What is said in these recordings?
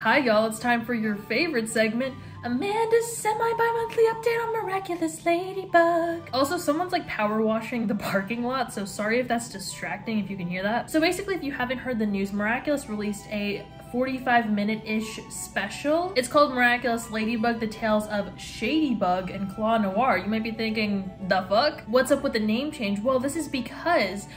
Hi y'all, it's time for your favorite segment, Amanda's semi-bi-monthly update on Miraculous Ladybug. Also, someone's like power washing the parking lot, so sorry if that's distracting if you can hear that. So basically, if you haven't heard the news, Miraculous released a 45-minute-ish special. It's called Miraculous Ladybug, The Tales of Shadybug and Claw Noir. You might be thinking, the fuck? What's up with the name change? Well, this is because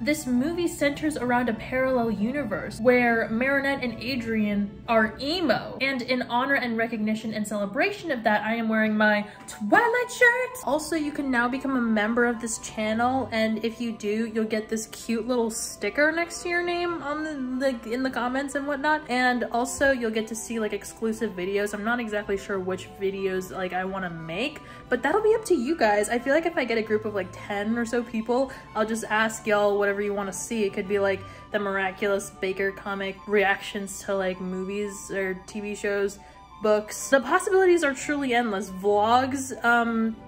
this movie centers around a parallel universe where Marinette and Adrien are emo. And in honor and recognition and celebration of that, I am wearing my Twilight shirt. Also, you can now become a member of this channel, and if you do, you'll get this cute little sticker next to your name on in the comments and whatnot. And also, you'll get to see like exclusive videos. I'm not exactly sure which videos like I want to make, but that'll be up to you guys. I feel like if I get a group of like 10 or so people, I'll just ask y'all whatever you want to see. It could be like the Miraculous Baker comic reactions to like movies or TV shows, books. The possibilities are truly endless. Vlogs.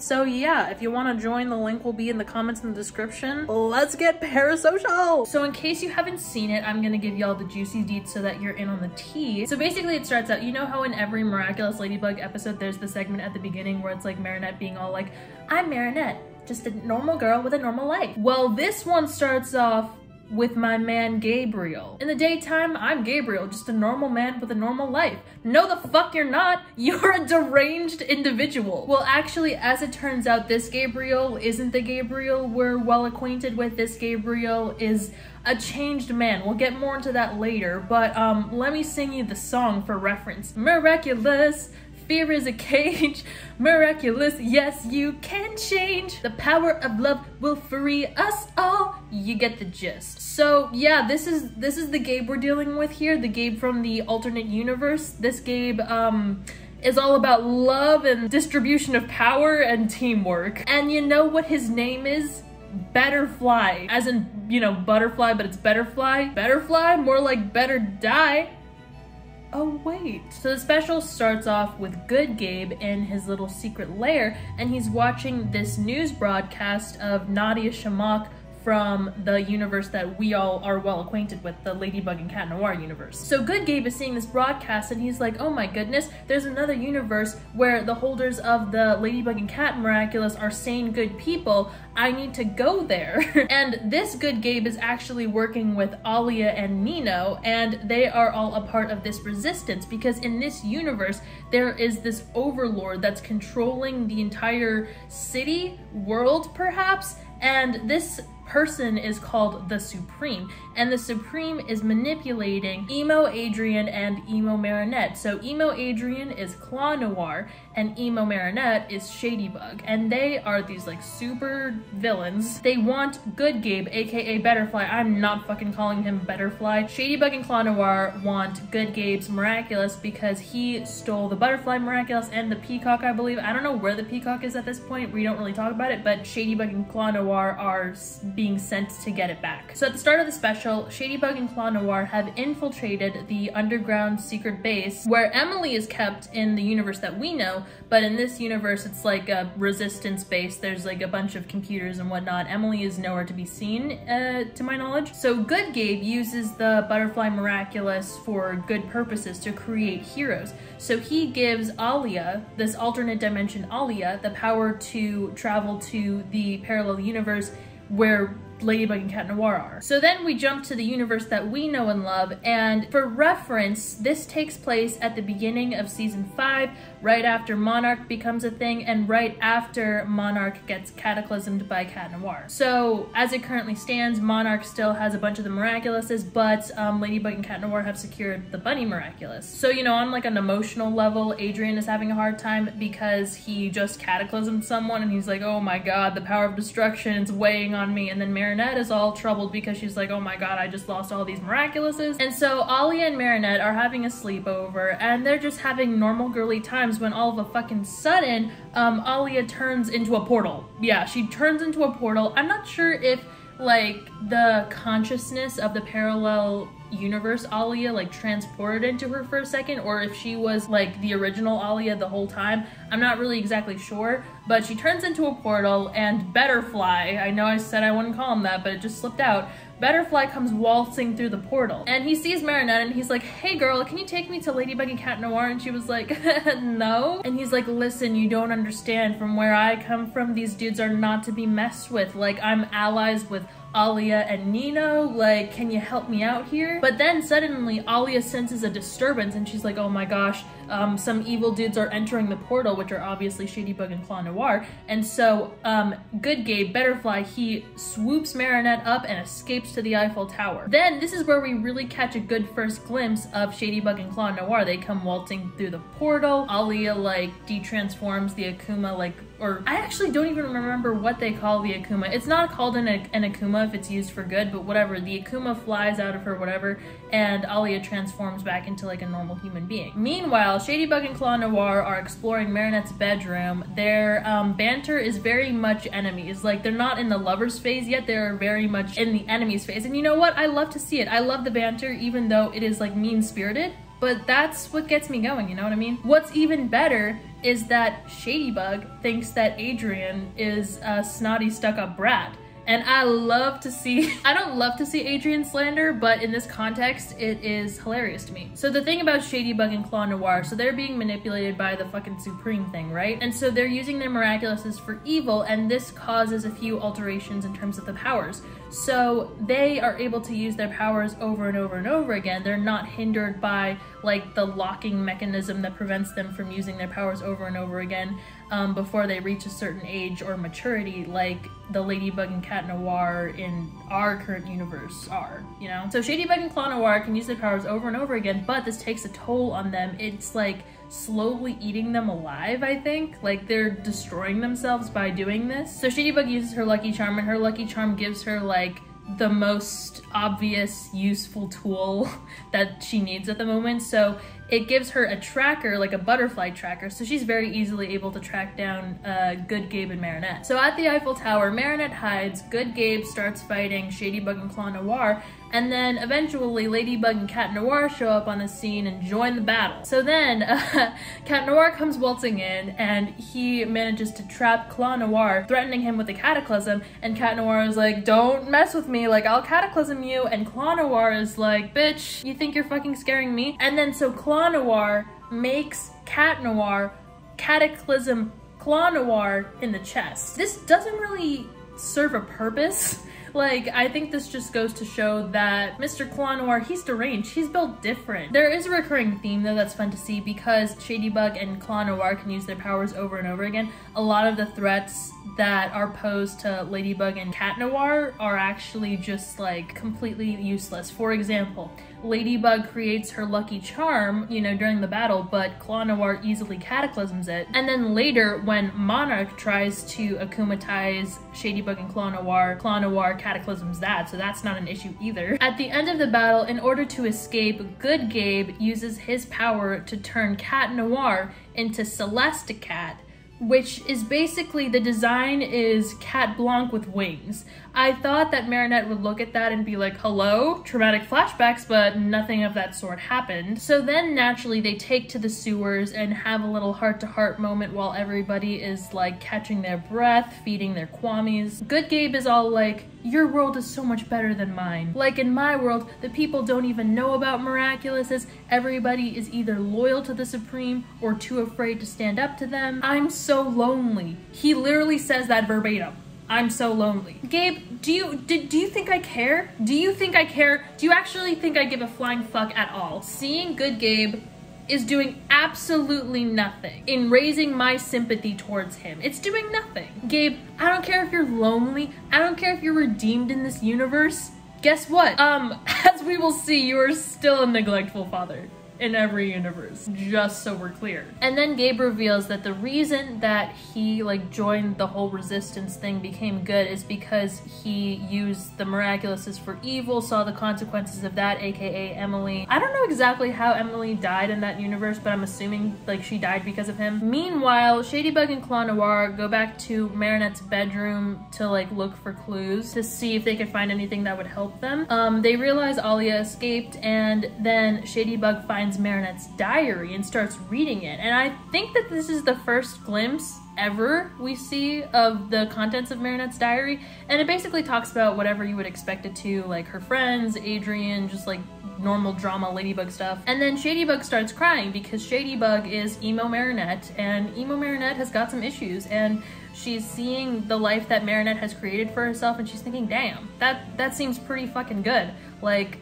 So yeah, if you want to join, the link will be in the comments in the description. Let's get parasocial! So in case you haven't seen it, I'm gonna give y'all the juicy deets so that you're in on the tea. So basically it starts out, you know how in every Miraculous Ladybug episode there's the segment at the beginning where it's like Marinette being all like, I'm Marinette, just a normal girl with a normal life. Well, this one starts off with my man Gabriel. In the daytime, I'm Gabriel, just a normal man with a normal life. No the fuck you're not! You're a deranged individual. Well, actually, as it turns out, this Gabriel isn't the Gabriel we're well acquainted with. This Gabriel is a changed man. We'll get more into that later, but let me sing you the song for reference. Miraculous, fear is a cage, miraculous, yes you can change. The power of love will free us all. You get the gist. So yeah, this is the Gabe we're dealing with here, the Gabe from the alternate universe. This Gabe is all about love and distribution of power and teamwork. And you know what his name is? Betterfly. As in, you know, butterfly, but it's Betterfly. Betterfly? More like better die. Oh wait. So the special starts off with Good Gabe in his little secret lair, and he's watching this news broadcast of Nadia Shamak from the universe that we all are well acquainted with, the Ladybug and Cat Noir universe. So Good Gabe is seeing this broadcast and he's like, oh my goodness, there's another universe where the holders of the Ladybug and Cat Miraculous are sane, good people. I need to go there. And this Good Gabe is actually working with Alia and Nino, and they are all a part of this resistance because in this universe, there is this overlord that's controlling the entire city, world perhaps, and this person is called the Supreme, and the Supreme is manipulating Emo Adrien and Emo Marinette. So Emo Adrien is Claw Noir and Emo Marinette is Shadybug, and they are these like super villains. They want Good Gabe, aka Betterfly. I'm not fucking calling him Betterfly. Shadybug and Claw Noir want Good Gabe's Miraculous because he stole the Butterfly Miraculous and the Peacock, I believe. I don't know where the Peacock is at this point. We don't really talk about it, but Shadybug and Claw Noir are being sent to get it back. So at the start of the special, Shadybug and Claw Noir have infiltrated the underground secret base where Emily is kept in the universe that we know, but in this universe it's like a resistance base. There's like a bunch of computers and whatnot. Emily is nowhere to be seen, to my knowledge. So Good Gabe uses the Butterfly Miraculous for good purposes to create heroes. So he gives Alia, this alternate dimension Alia, the power to travel to the parallel universe where Ladybug and Cat Noir are. So then we jump to the universe that we know and love, and for reference, this takes place at the beginning of season 5, right after Monarch becomes a thing, and right after Monarch gets cataclysmed by Cat Noir. So as it currently stands, Monarch still has a bunch of the Miraculouses, but Ladybug and Cat Noir have secured the Bunny Miraculous. So, you know, on like an emotional level, Adrien is having a hard time because he just cataclysmed someone and he's like, oh my god, the power of destruction is weighing on me, and then Marinette is all troubled because she's like, oh my god, I just lost all these Miraculouses. And so Alia and Marinette are having a sleepover and they're just having normal girly times when all of a fucking sudden, Alia turns into a portal. Yeah, she turns into a portal. I'm not sure if like the consciousness of the parallel universe Alia like transported into her for a second, or if she was like the original Alia the whole time. I'm not really exactly sure, but she turns into a portal, and Betterfly, I know I said I wouldn't call him that, but it just slipped out. Butterfly comes waltzing through the portal and he sees Marinette and he's like, hey girl, can you take me to Ladybug and Cat Noir? And she was like, no. And he's like, listen, you don't understand. From where I come from, these dudes are not to be messed with. Like, I'm allies with Alia and Nino, like, can you help me out here? But then suddenly Alia senses a disturbance and she's like, oh my gosh, some evil dudes are entering the portal, which are obviously Shadybug and Claw Noir. And so Good Gabe, Butterfly, he swoops Marinette up and escapes to the Eiffel Tower. Then this is where we really catch a good first glimpse of Shadybug and Claw Noir. They come waltzing through the portal. Alia like de-transforms the Akuma, like, or I actually don't even remember what they call the Akuma. It's not called an Akuma if it's used for good, but whatever. The Akuma flies out of her, whatever, and Alia transforms back into like a normal human being. Meanwhile, Shadybug and Claw Noir are exploring Marinette's bedroom. Their banter is very much enemies. Like, they're not in the lovers phase yet, they're very much in the enemies phase. And you know what? I love to see it. I love the banter, even though it is like mean-spirited, but that's what gets me going, you know what I mean? What's even better is that Shadybug thinks that Adrien is a snotty, stuck-up brat. And I love to see, I don't love to see Adrien slander, but in this context, it is hilarious to me. So the thing about Shadybug and Claw Noir, so they're being manipulated by the fucking Supreme thing, right? And so they're using their Miraculouses for evil, and this causes a few alterations in terms of the powers. So they are able to use their powers over and over and over again. They're not hindered by like the locking mechanism that prevents them from using their powers over and over again before they reach a certain age or maturity, like the Ladybug and Cat Noir in our current universe are, you know? So Shadybug and Claw Noir can use their powers over and over again, but this takes a toll on them. It's like slowly eating them alive, I think. Like, they're destroying themselves by doing this. So Shadybug uses her Lucky Charm, and her Lucky Charm gives her like the most obvious useful tool that she needs at the moment. So it gives her a tracker, like a butterfly tracker, so she's very easily able to track down Good Gabe and Marinette. So at the Eiffel Tower, Marinette hides, Good Gabe starts fighting Shadybug and Claw Noir, and then eventually Ladybug and Cat Noir show up on the scene and join the battle. So then Cat Noir comes waltzing in and he manages to trap Claw Noir, threatening him with a cataclysm, and Cat Noir is like, don't mess with me, like, I'll cataclysm you, and Claw Noir is like, bitch, you think you're fucking scaring me? And then so Claw Noir makes Cat Noir cataclysm Claw Noir in the chest. This doesn't really serve a purpose. Like, I think this just goes to show that Mr. Claw Noir, he's deranged. He's built different. There is a recurring theme, though, that's fun to see because Shadybug and Claw Noir can use their powers over and over again. A lot of the threats that are posed to Ladybug and Cat Noir are actually just, like, completely useless. For example, Ladybug creates her Lucky Charm, you know, during the battle, but Claw Noir easily cataclysms it. And then later, when Monarch tries to akumatize Shadybug and Claw Noir cataclysms that, so that's not an issue either. At the end of the battle, in order to escape, Good Gabe uses his power to turn Cat Noir into Celesticat, which is basically, the design is Cat Blanc with wings. I thought that Marinette would look at that and be like, hello? Traumatic flashbacks, but nothing of that sort happened. So then naturally they take to the sewers and have a little heart-to-heart moment while everybody is like catching their breath, feeding their kwamis. Good Gabe is all like, your world is so much better than mine. Like, in my world, the people don't even know about Miraculouses. Everybody is either loyal to the Supreme or too afraid to stand up to them. I'm so lonely. He literally says that verbatim. I'm so lonely. Gabe, do you think I care? Do you think I care? Do you actually think I give a flying fuck at all? Seeing Good Gabe is doing absolutely nothing in raising my sympathy towards him. It's doing nothing. Gabe, I don't care if you're lonely. I don't care if you're redeemed in this universe. Guess what? As we will see, you are still a neglectful father in every universe, just so we're clear. And then Gabe reveals that the reason that he like joined the whole resistance thing, became good, is because he used the Miraculouses for evil, saw the consequences of that, aka Emily. I don't know exactly how Emily died in that universe, but I'm assuming like she died because of him. Meanwhile, Shadybug and Claw Noir go back to Marinette's bedroom to like look for clues to see if they could find anything that would help them. They realize Alia escaped, and then Shadybug finds finds Marinette's diary and starts reading it. And I think that this is the first glimpse ever we see of the contents of Marinette's diary. And it basically talks about whatever you would expect it to, like her friends, Adrien, just like normal drama Ladybug stuff. And then Shadybug starts crying because Shadybug is emo Marinette, and emo Marinette has got some issues, and she's seeing the life that Marinette has created for herself, and she's thinking, damn, that seems pretty fucking good. Like,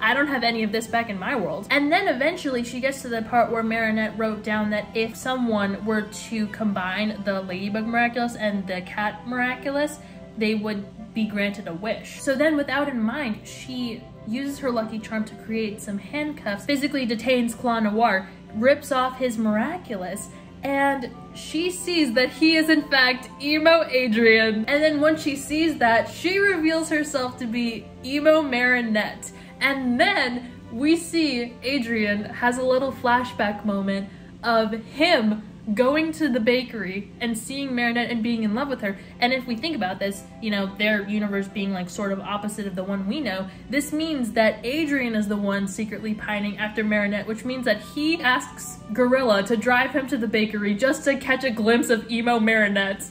I don't have any of this back in my world. And then eventually she gets to the part where Marinette wrote down that if someone were to combine the Ladybug Miraculous and the Cat Miraculous, they would be granted a wish. So then, with that in mind, she uses her lucky charm to create some handcuffs, physically detains Claw Noir, rips off his Miraculous, and she sees that he is in fact emo Adrien. And then once she sees that, she reveals herself to be emo Marinette. And then we see Adrien has a little flashback moment of him going to the bakery and seeing Marinette and being in love with her. And if we think about this, you know, their universe being like sort of opposite of the one we know, this means that Adrien is the one secretly pining after Marinette, which means that he asks Gorilla to drive him to the bakery just to catch a glimpse of emo Marinette.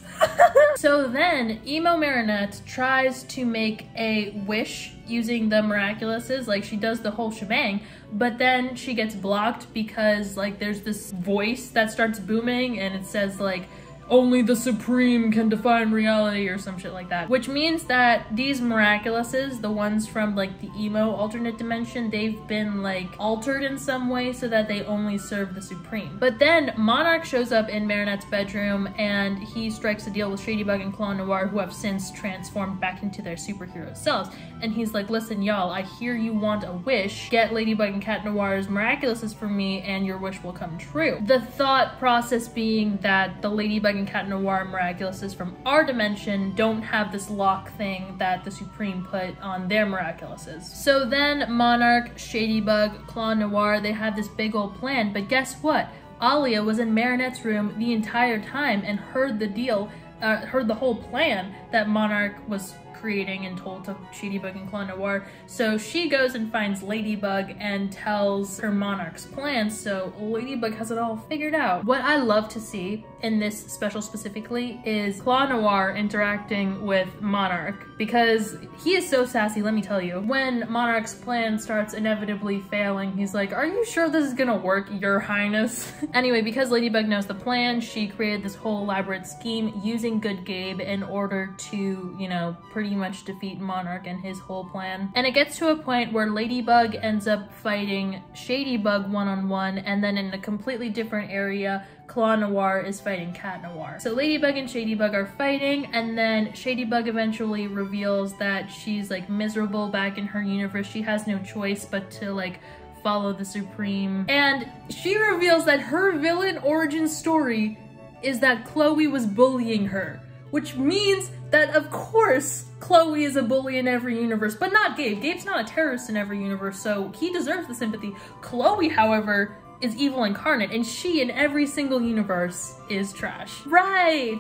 So then emo Marinette tries to make a wish using the Miraculouses, like she does the whole shebang, but then she gets blocked because like there's this voice that starts booming and it says like, only the Supreme can define reality or some shit like that. Which means that these Miraculouses, the ones from like the emo alternate dimension, they've been like altered in some way so that they only serve the Supreme. But then Monarch shows up in Marinette's bedroom and he strikes a deal with Shadybug and Claw Noir, who have since transformed back into their superhero selves. And he's like, listen y'all, I hear you want a wish. Get Ladybug and Cat Noir's Miraculouses for me and your wish will come true. The thought process being that the Ladybug and Cat Noir Miraculouses from our dimension don't have this lock thing that the Supreme put on their Miraculouses. So then Monarch, Shadybug, Claw Noir, they have this big old plan, but guess what? Alia was in Marinette's room the entire time and heard the deal, heard the whole plan that Monarch was creating and told to Shadybug and Claw Noir. So she goes and finds Ladybug and tells her Monarch's plan, so Ladybug has it all figured out. What I love to see in this special specifically is Claw Noir interacting with Monarch, because he is so sassy, let me tell you. When Monarch's plan starts inevitably failing, he's like, are you sure this is gonna work, Your Highness? Anyway, because Ladybug knows the plan, she created this whole elaborate scheme using Good Gabe in order to, you know, pretty much defeat Monarch and his whole plan. And it gets to a point where Ladybug ends up fighting Shadybug one-on-one, and then in a completely different area, Claw Noir is fighting Cat Noir. So Ladybug and Shadybug are fighting, and then Shadybug eventually reveals that she's like miserable back in her universe. She has no choice but to like follow the Supreme. And she reveals that her villain origin story is that Chloe was bullying her, which means that of course Chloe is a bully in every universe, but not Gabe. Gabe's not a terrorist in every universe, so he deserves the sympathy. Chloe, however, is evil incarnate, and she in every single universe is trash. Right.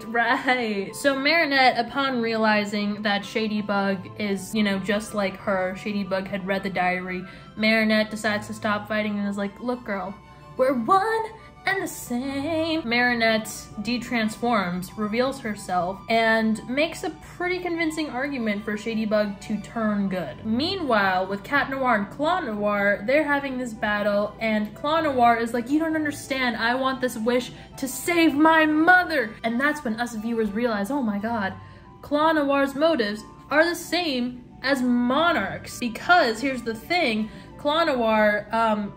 So Marinette, upon realizing that Shadybug is, you know, just like her, Shadybug had read the diary, Marinette decides to stop fighting and is like, look girl, we're one and the same. Marinette de-transforms, reveals herself, and makes a pretty convincing argument for Shadybug to turn good. Meanwhile, with Cat Noir and Claw Noir, they're having this battle, and Claw Noir is like, you don't understand, I want this wish to save my mother! And that's when us viewers realize, oh my god, Claw Noir's motives are the same as Monarch's. Because, here's the thing, Claw Noir,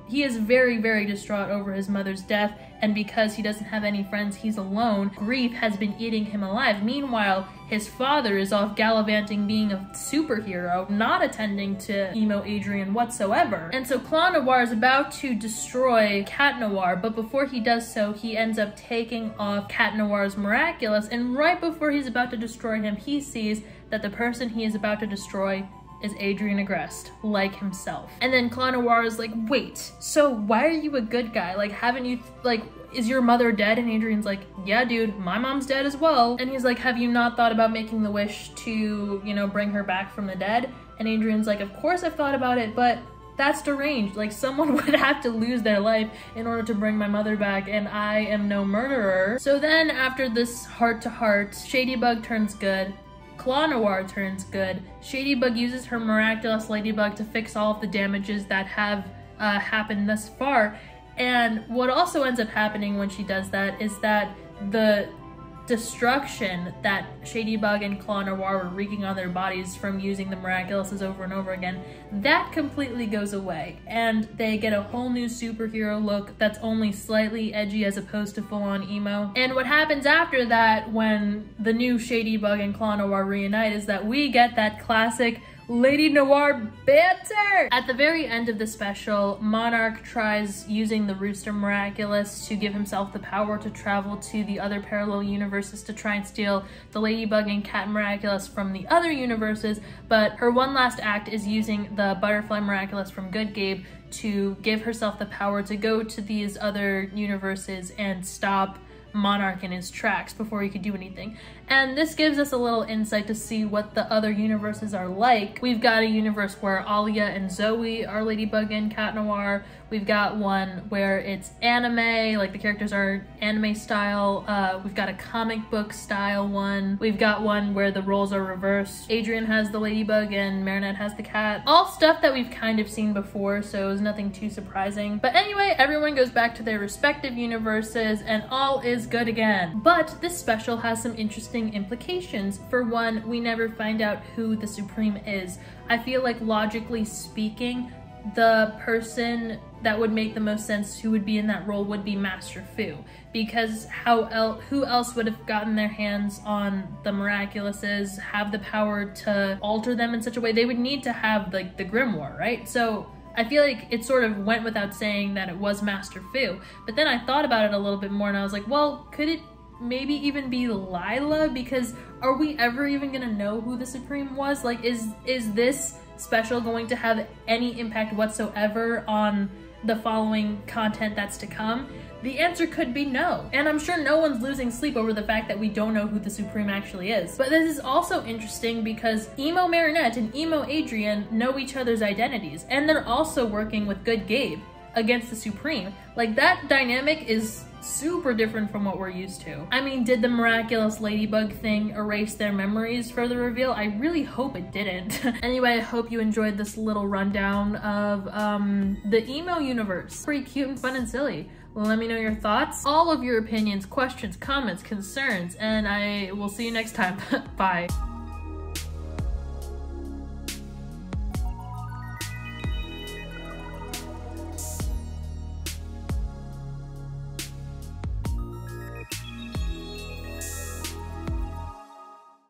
he is very, very distraught over his mother's death, and because he doesn't have any friends, he's alone. Grief has been eating him alive. Meanwhile, his father is off gallivanting being a superhero, not attending to emo Adrien whatsoever. And so Claw Noir is about to destroy Cat Noir, but before he does so, he ends up taking off Cat Noir's Miraculous, and right before he's about to destroy him, he sees that the person he is about to destroy is Adrien Agreste, like himself. And then Claw Noir is like, wait, so why are you a good guy? Like, haven't you, like, is your mother dead? And Adrien's like, yeah, dude, my mom's dead as well. And he's like, have you not thought about making the wish to, you know, bring her back from the dead? And Adrien's like, of course I've thought about it, but that's deranged. Like, someone would have to lose their life in order to bring my mother back, and I am no murderer. So then after this heart-to-heart, Shadybug turns good, Claw Noir turns good, Shadybug uses her miraculous ladybug to fix all of the damages that have happened thus far. And what also ends up happening when she does that is that the destruction that Shadybug and Claw Noir were wreaking on their bodies from using the Miraculouses over and over again, that completely goes away, and they get a whole new superhero look that's only slightly edgy as opposed to full-on emo. And what happens after that, when the new Shadybug and Claw Noir reunite, is that we get that classic Lady Noir banter! At the very end of the special, Monarch tries using the Rooster Miraculous to give himself the power to travel to the other parallel universes to try and steal the Ladybug and Cat Miraculous from the other universes, but her one last act is using the Butterfly Miraculous from Good Gabe to give herself the power to go to these other universes and stop Monarch in his tracks before he could do anything. And this gives us a little insight to see what the other universes are like. We've got a universe where Alia and Zoe are Ladybug and Cat Noir. We've got one where it's anime, like the characters are anime style. We've got a comic book style one. We've got one where the roles are reversed. Adrian has the Ladybug and Marinette has the cat. All stuff that we've kind of seen before, so it was nothing too surprising. But anyway, everyone goes back to their respective universes and all is good again. But this special has some interesting implications. For one, we never find out who the Supreme is. I feel like, logically speaking, the person that would make the most sense who would be in that role would be Master Fu, because who else would have gotten their hands on the Miraculouses, have the power to alter them in such a way? They would need to have, like, the Grimoire, right? So I feel like it sort of went without saying that it was Master Fu, but then I thought about it a little bit more and I was like, well, could it maybe even be Lila? Because are we ever even gonna know who the Supreme was? Like, is this special going to have any impact whatsoever on the following content that's to come? The answer could be no. And I'm sure no one's losing sleep over the fact that we don't know who the Supreme actually is. But this is also interesting because Emo Marinette and Emo Adrian know each other's identities, and they're also working with Good Gabe against the Supreme. Like, that dynamic is super different from what we're used to. I mean, did the miraculous Ladybug thing erase their memories for the reveal? I really hope it didn't. Anyway, I hope you enjoyed this little rundown of the emo universe. Pretty cute and fun and silly. Let me know your thoughts, all of your opinions, questions, comments, concerns, and I will see you next time. Bye.